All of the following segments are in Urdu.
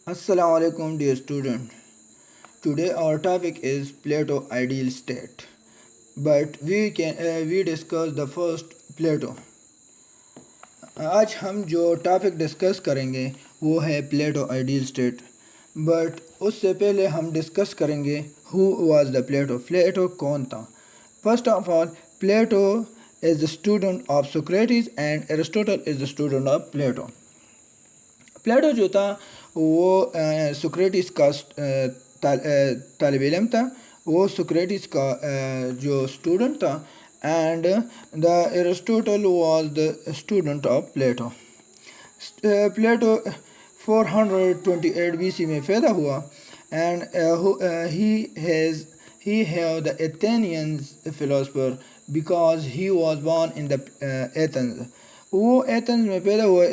Assalamu alaikum dear student. Today our topic is Plato ideal state. But we discuss the first Plato. آج ہم جو ٹاپک ڈسکس کریں گے وہ ہے پلیٹو آئیڈیل اسٹیٹ. بٹ اس سے پہلے ہم ڈسکس کریں گے who was the Plato. Plato کون تھا؟ First of all Plato is the student of Socrates and Aristotle is the student of Plato. Plato جو تھا وہ سوکریٹس کا طالب علم تھا. وہ سوکریٹس کا جو اسٹوڈنٹ تھا and the Aristotle was the student of Plato. Plato 428 BC میں پیدا ہوا and he have the Athenians philosopher because he was born in the Athens. وہ ایتھنز میں پیدا ہوا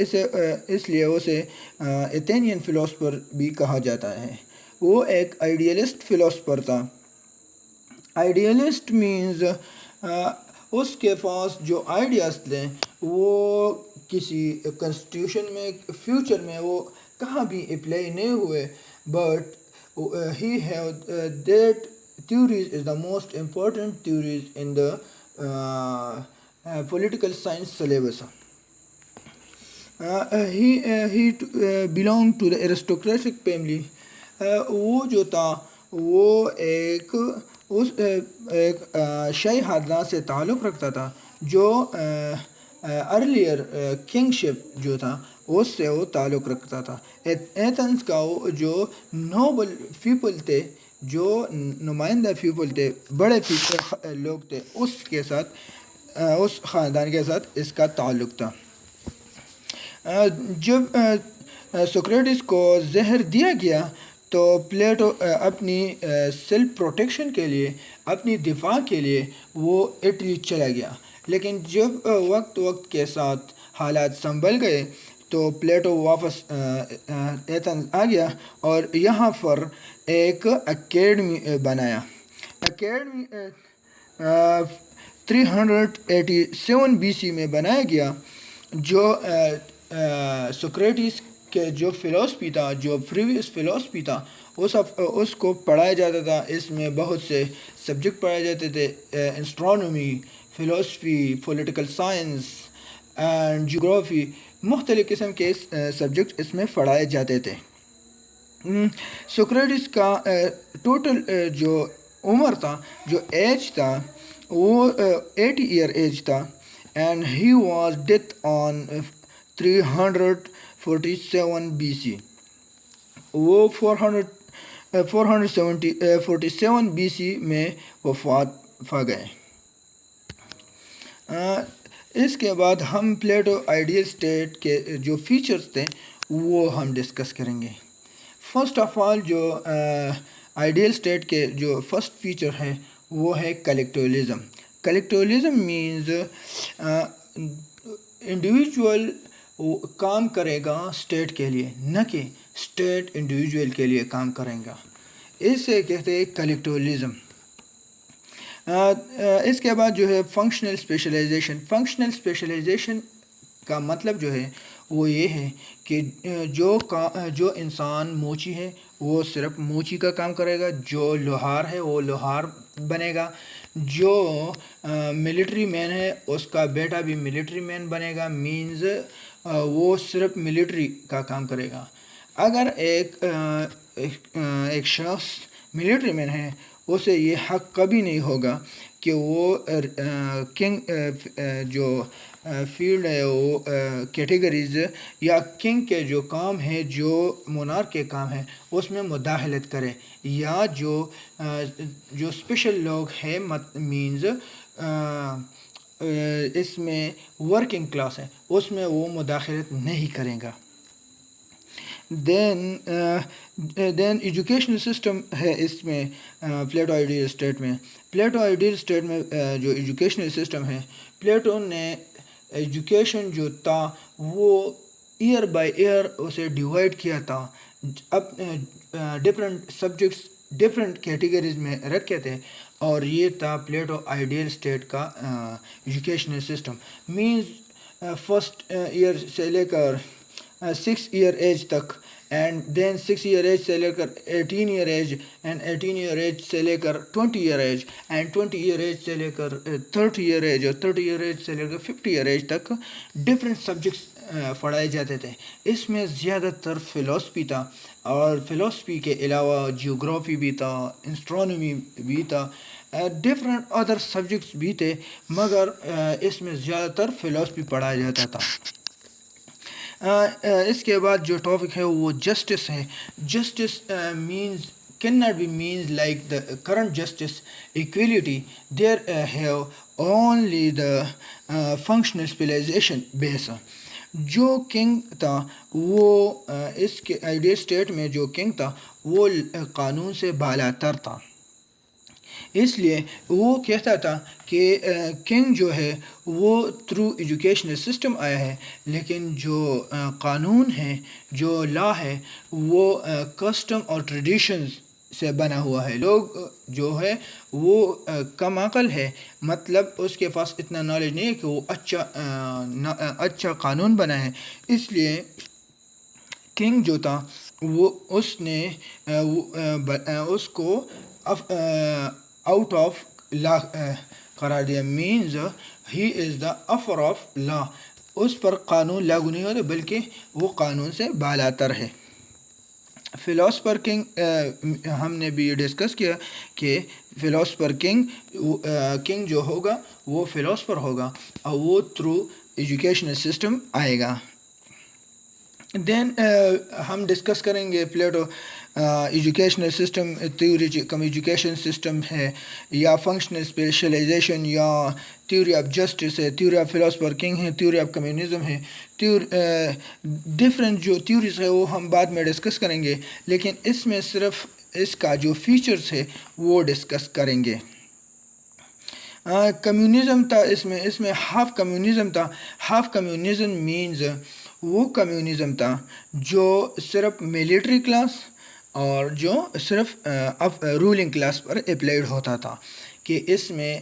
اس لیے اسے ایتھینین فلاسفر بھی کہا جاتا ہے. وہ ایک آئیڈیلسٹ فلاسفر تھا. آئیڈیلسٹ مینز اس کے پاس جو آئیڈیاز تھے وہ کسی کنسٹیٹیوشن میں فیوچر میں وہ کہاں بھی اپلائی نہیں ہوئے, but he have that theories is the most important theories in the political science syllabus. He belonged to the aristocratic family. وہ جو تھا وہ ایک شاہی خاندان سے تعلق رکھتا تھا جو ارلیئر کنگ شپ جو تھا اس سے وہ تعلق رکھتا تھا. ایتھنز کا وہ جو نوبل پیپل تھے, جو نمائندہ پیپل تھے, بڑے لوگ تھے, اس کے ساتھ اس خاندان کے ساتھ اس کا تعلق تھا. جب سوکریٹس کو زہر دیا گیا تو پلیٹو اپنی سیلف پروٹیکشن کے لیے, اپنی دفاع کے لیے وہ اٹلی چلا گیا. لیکن جب وقت کے ساتھ حالات سنبھل گئے تو پلیٹو واپس ایتھنز آ گیا اور یہاں پر ایک اکیڈمی بنایا. اکیڈمی 387 BC میں بنایا گیا. جو سوکریٹس کے جو فلاسفی تھا, جو پریویس فلاسفی تھا, اس کو پڑھایا جاتا تھا. اس میں بہت سے سبجیکٹ پڑھائے جاتے تھے, astronomy, philosophy, political science and جغرافی, مختلف قسم کے سبجیکٹ اس میں پڑھائے جاتے تھے. سوکریٹس کا ٹوٹل جو عمر تھا, جو ایج تھا, وہ 80 ایئر ایج تھا and he was death on 347 BC. وہ 447 BC میں وفات پا گئے. اس کے بعد ہم پلیٹو آئیڈیل اسٹیٹ کے جو فیچرز تھے وہ ہم ڈسکس کریں گے. فرسٹ آف آل جو آئیڈیل اسٹیٹ کے جو فرسٹ فیچر ہے وہ ہے کلیکٹیولیزم. کلیکٹیولیزم مینز انڈیویجول کام کرے گا اسٹیٹ کے لیے, نہ کہ اسٹیٹ انڈیویجول کے لیے کام کرے گا. اسے کہتے ہیں کلیکٹیولیزم. اس کے بعد جو ہے فنکشنل اسپیشلائزیشن. فنکشنل اسپیشلائزیشن کا مطلب جو ہے وہ یہ ہے کہ جو انسان موچی ہے وہ صرف موچی کا کام کرے گا, جو لوہار ہے وہ لوہار بنے گا, جو ملٹری مین ہے اس کا بیٹا بھی ملٹری مین بنے گا, مینز وہ صرف ملٹری کا کام کرے گا. اگر ایک شخص ملٹری مین ہے اسے یہ حق کبھی نہیں ہوگا کہ وہ کنگ جو فیلڈ ہے وہ کیٹیگریز یا کنگ کے جو کام ہے, جو مونارک کے کام ہیں اس میں مداخلت کرے, یا جو اسپیشل لوگ ہیں مینز اس میں ورکنگ کلاس ہے اس میں وہ مداخلت نہیں کرے گا. دین ایجوکیشنل سسٹم ہے اس میں پلیٹو آئیڈیل اسٹیٹ میں. پلیٹو آئیڈیل اسٹیٹ میں جو ایجوکیشنل سسٹم ہے, پلیٹو نے ایجوکیشن جو تھا وہ ایئر بائی ایئر اسے ڈیوائڈ کیا تھا. اب ڈفرینٹ سبجیکٹس ڈفرینٹ کیٹیگریز میں رکھے تھے, اور یہ تھا پلیٹو آئیڈیل اسٹیٹ کا educational system. Means first year سے لے کر 6 ایئر ایج تک اینڈ دین 6 ایئر ایج سے لے کر 18 year age and 18 year age سے لے کر 20 year age and 20 year age سے لے کر 30 ایئر ایج اور 30 ایئر ایج سے لے کر 50 ایئر ایج تک ڈفرینٹ سبجیکٹس پڑھائے جاتے تھے. اس میں زیادہ تر فلاسفی تھا اور فلاسفی کے علاوہ جیوگرافی بھی تھا, اسٹرانومی بھی تھا, ڈفرینٹ ادر سبجیکٹس بھی تھے, مگر اس میں زیادہ تر فلاسفی پڑھایا جاتا تھا. اس کے بعد جو ٹاپک ہے وہ جسٹس ہے. Justice means cannot be means like the current justice equality. There have only the functional specialization base. جو کنگ تھا وہ اس کے آئیڈیل اسٹیٹ میں جو کنگ تھا وہ قانون سے بالا تر تھا. اس لیے وہ کہتا تھا کہ کنگ جو ہے وہ تھرو ایجوکیشنل سسٹم آیا ہے, لیکن جو قانون ہے, جو لا ہے, وہ کسٹم اور ٹریڈیشنز سے بنا ہوا ہے. لوگ جو ہے وہ کم عقل ہے, مطلب اس کے پاس اتنا نالج نہیں ہے کہ وہ اچھا قانون بنائے. اس لیے کنگ جو تھا وہ اس نے اس کو آؤٹ آف لا قرار دیا. Means he is the افر of law. اس پر قانون لاگو نہیں ہوتا بلکہ وہ قانون سے بالا تر ہے. فلاسفر کنگ ہم نے بھی ڈسکس کیا کہ فلاسفر کنگ جو ہوگا وہ فلاسفر ہوگا اور وہ تھرو ایجوکیشنل سسٹم آئے گا. دین ہم ڈسکس کریں گے پلیٹو ایجوکیشنل سسٹم تھیوری کم ایجوکیشن سسٹم ہے, یا فنکشنل اسپیشلائزیشن, یا تھیوری آف جسٹس ہے, تھیوری آف فلاسفر کنگ ہے, تھیوری آف کمیونزم ہے. ڈفرینٹ جو تھیوریز ہے وہ ہم بعد میں ڈسکس کریں گے, لیکن اس میں صرف اس کا جو فیچرز ہے وہ ڈسکس کریں گے. کمیونزم تھا اس میں ہاف کمیونزم تھا. ہاف کمیونزم مینز وہ کمیونزم تھا جو صرف ملٹری کلاس اور جو صرف رولنگ کلاس پر اپلائیڈ ہوتا تھا, کہ اس میں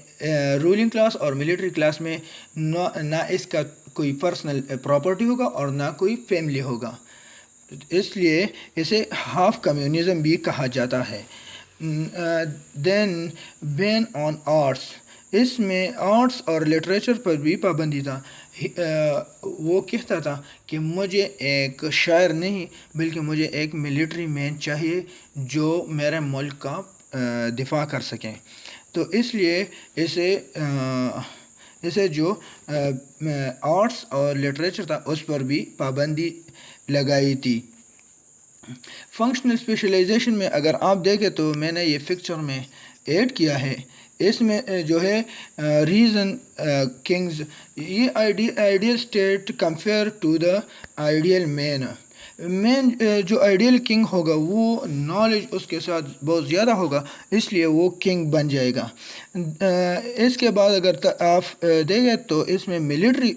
رولنگ کلاس اور ملٹری کلاس میں نہ اس کا کوئی پرسنل پراپرٹی ہوگا اور نہ کوئی فیملی ہوگا. اس لیے اسے ہاف کمیونزم بھی کہا جاتا ہے. دین بین آن آرٹس, اس میں آرٹس اور لٹریچر پر بھی پابندی تھا. وہ کہتا تھا کہ مجھے ایک شاعر نہیں بلکہ مجھے ایک ملٹری مین چاہیے جو میرے ملک کا دفاع کر سکیں. تو اس لیے اسے جو آرٹس اور لٹریچر تھا اس پر بھی پابندی لگائی تھی. فنکشنل اسپیشلائزیشن میں اگر آپ دیکھیں تو میں نے یہ پکچر میں ایڈ کیا ہے. اس میں جو ہے ریزن کنگز, یہ ideal state compare to the ideal man جو آئیڈیل کنگ ہوگا وہ نالج اس کے ساتھ بہت زیادہ ہوگا, اس لیے وہ کنگ بن جائے گا. اس کے بعد اگر آپ دیکھیں تو اس میں ملٹری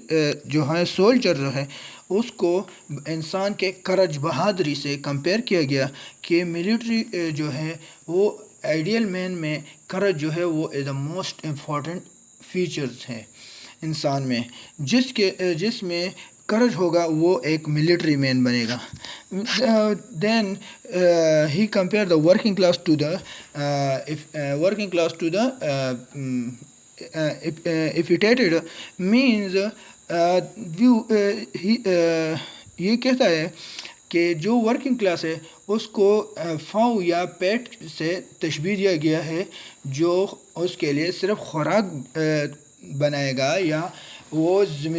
جو ہے سولجر جو ہے اس کو انسان کے کرج بہادری سے کمپیئر کیا گیا کہ ملٹری جو ہے وہ آئیڈیل مین میں کرج جو ہے وہ دا موسٹ امپورٹنٹ فیچرز ہے انسان میں. جس میں کرج ہوگا وہ ایک ملٹری مین بنے گا. دین ہی compare the working class to the affected men's یہ کہتا ہے کہ جو ورکنگ کلاس ہے اس کو فاؤ یا پیٹ سے تشبیہ دیا گیا ہے جو اس کے لیے صرف خوراک بنائے گا یا وہ ذمہ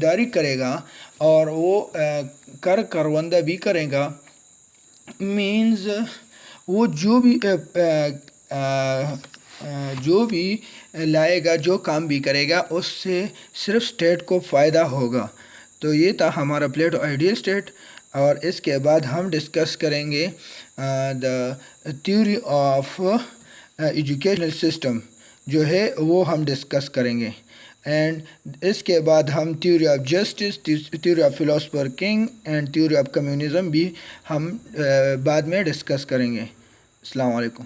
داری کرے گا اور وہ کروندہ بھی کرے گا. مینز وہ جو بھی لائے گا, جو کام بھی کرے گا, اس سے صرف اسٹیٹ کو فائدہ ہوگا. تو یہ تھا ہمارا پلیٹو آئیڈیل اسٹیٹ, اور اس کے بعد ہم ڈسکس کریں گے the theory of educational system جو ہے وہ ہم ڈسکس کریں گے. اینڈ اس کے بعد ہم theory of justice, theory of philosopher king and theory of communism بھی ہم بعد میں ڈسکس کریں گے. السلام علیکم.